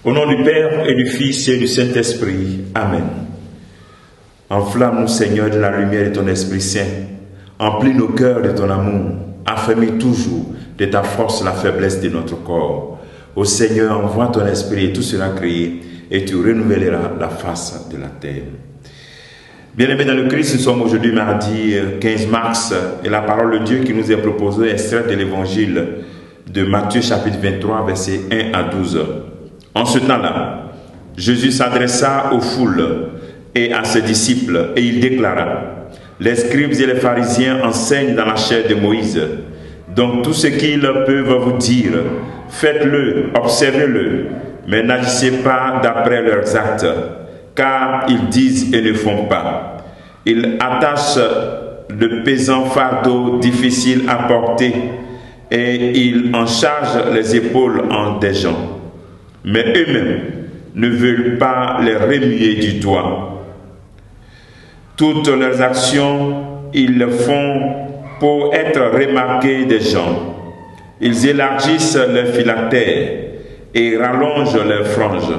Au nom du Père et du Fils et du Saint-Esprit. Amen. Enflamme-nous, Seigneur, de la lumière de ton Esprit Saint. Emplis nos cœurs de ton amour. Affermis toujours de ta force la faiblesse de notre corps. Ô Seigneur, envoie ton Esprit et tout sera créé, et tu renouvelleras la face de la terre. Bien-aimés dans le Christ, nous sommes aujourd'hui mardi 15 mars, et la parole de Dieu qui nous est proposée est extraite de l'évangile de Matthieu chapitre 23, versets 1 à 12. En ce temps-là, Jésus s'adressa aux foules et à ses disciples, et il déclara: les scribes et les pharisiens enseignent dans la chair de Moïse. Donc tout ce qu'ils peuvent vous dire, faites-le, observez-le, mais n'agissez pas d'après leurs actes, car ils disent et ne font pas. Ils attachent de pesants fardeaux difficiles à porter, et ils en chargent les épaules en des gens. Mais eux-mêmes ne veulent pas les remuer du doigt. Toutes leurs actions, ils le font pour être remarqués des gens. Ils élargissent leurs phylactères et rallongent leurs franges.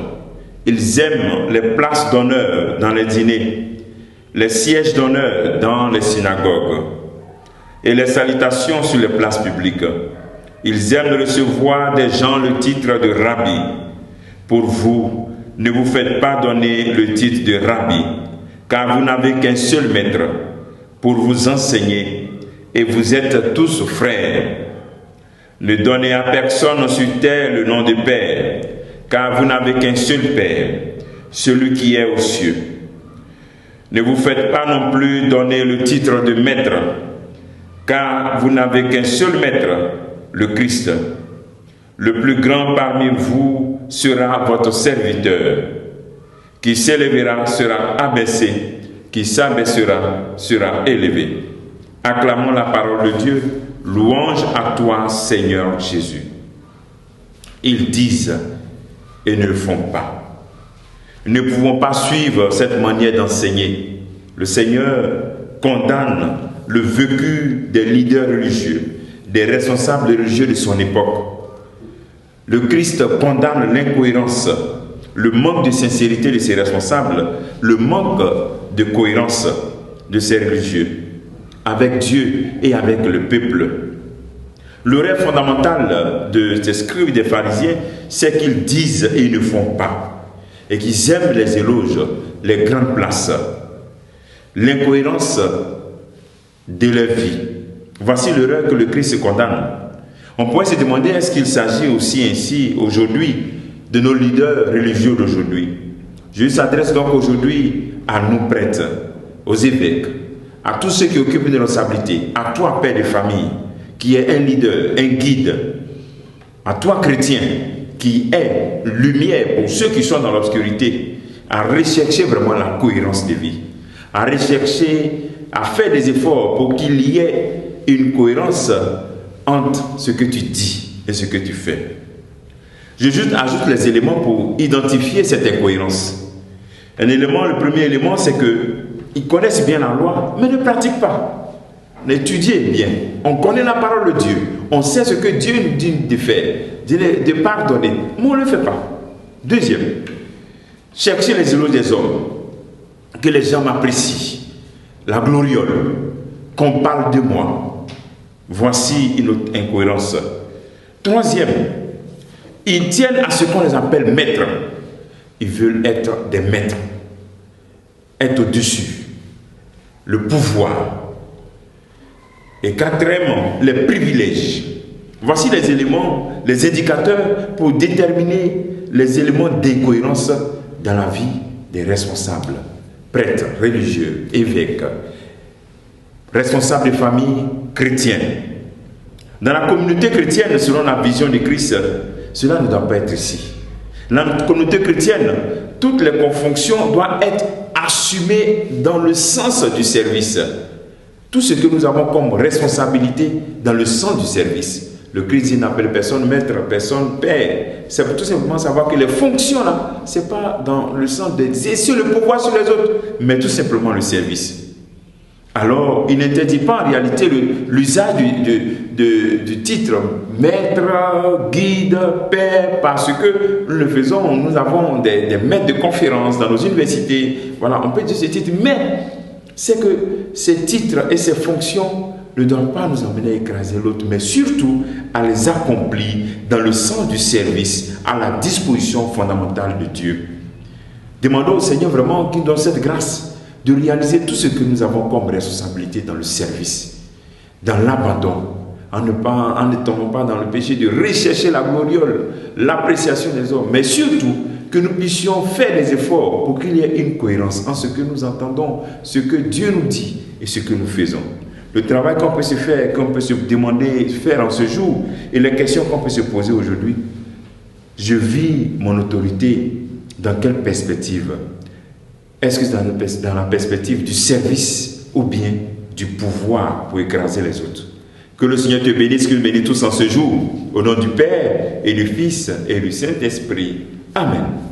Ils aiment les places d'honneur dans les dîners, les sièges d'honneur dans les synagogues et les salutations sur les places publiques. Ils aiment recevoir des gens le titre de rabbi. Pour vous, ne vous faites pas donner le titre de rabbi, car vous n'avez qu'un seul maître pour vous enseigner, et vous êtes tous frères. Ne donnez à personne sur terre le nom de Père, car vous n'avez qu'un seul Père, celui qui est aux cieux. Ne vous faites pas non plus donner le titre de maître, car vous n'avez qu'un seul maître, le Christ. Le plus grand parmi vous sera votre serviteur. Qui s'élèvera sera abaissé, qui s'abaissera sera élevé. Acclamons la parole de Dieu. Louange à toi, Seigneur Jésus. Ils disent et ne le font pas. Nous ne pouvons pas suivre cette manière d'enseigner. Le Seigneur condamne le vécu des leaders religieux, des responsables religieux de son époque. Le Christ condamne l'incohérence, le manque de sincérité de ses responsables, le manque de cohérence de ses religieux avec Dieu et avec le peuple. Le rêve fondamental de ces scribes et des pharisiens, c'est qu'ils disent et ils ne font pas, et qu'ils aiment les éloges, les grandes places, l'incohérence de leur vie. Voici l'erreur que le Christ condamne. On pourrait se demander, est-ce qu'il s'agit aussi ainsi aujourd'hui de nos leaders religieux d'aujourd'hui? Jésus s'adresse donc aujourd'hui à nous prêtres, aux évêques, à tous ceux qui occupent une responsabilité, à toi, père de famille, qui est un leader, un guide, à toi, chrétien, qui est lumière pour ceux qui sont dans l'obscurité, à rechercher vraiment la cohérence de vie, à rechercher, à faire des efforts pour qu'il y ait une cohérence entre ce que tu dis et ce que tu fais. Je ajoute les éléments pour identifier cette incohérence. Le premier élément, c'est qu'ils connaissent bien la loi, mais ne pratiquent pas. Étudiez bien. On connaît la parole de Dieu. On sait ce que Dieu nous dit de faire, de pardonner. Mais on ne le fait pas. Deuxième, cherchez les éloges des hommes, que les gens m'apprécient, la gloriole, qu'on parle de moi. Voici une autre incohérence. Troisième, ils tiennent à ce qu'on les appelle maîtres. Ils veulent être des maîtres, être au-dessus, le pouvoir. Et quatrièmement, les privilèges. Voici les éléments, les indicateurs pour déterminer les éléments d'incohérence dans la vie des responsables, prêtres, religieux, évêques, responsables de famille, chrétiens. Dans la communauté chrétienne, selon la vision de Christ, cela ne doit pas être ici. Dans la communauté chrétienne, toutes les fonctions doivent être assumées dans le sens du service. Tout ce que nous avons comme responsabilité dans le sens du service. Le Christ n'appelle personne maître, personne père. C'est pour tout simplement savoir que les fonctions là, ce n'est pas dans le sens d'exercer le pouvoir sur les autres, mais tout simplement le service. Alors, il n'interdit pas en réalité l'usage du titre maître, guide, père, parce que nous le faisons, nous avons des maîtres de conférences dans nos universités. Voilà, on peut dire ces titres, mais c'est que ces titres et ces fonctions ne doivent pas nous amener à écraser l'autre, mais surtout à les accomplir dans le sens du service, à la disposition fondamentale de Dieu. Demandons au Seigneur vraiment qu'il donne cette grâce de réaliser tout ce que nous avons comme responsabilité dans le service, dans l'abandon, en ne tombant pas dans le péché de rechercher la gloriole, l'appréciation des hommes, mais surtout que nous puissions faire des efforts pour qu'il y ait une cohérence en ce que nous entendons, ce que Dieu nous dit et ce que nous faisons. Le travail qu'on peut se faire, qu'on peut se demander, faire en ce jour, et les questions qu'on peut se poser aujourd'hui. Je vis mon autorité dans quelle perspective? Est-ce que c'est dans la perspective du service ou bien du pouvoir pour écraser les autres? Que le Seigneur te bénisse, que nous bénisse tous en ce jour. Au nom du Père et du Fils et du Saint-Esprit. Amen.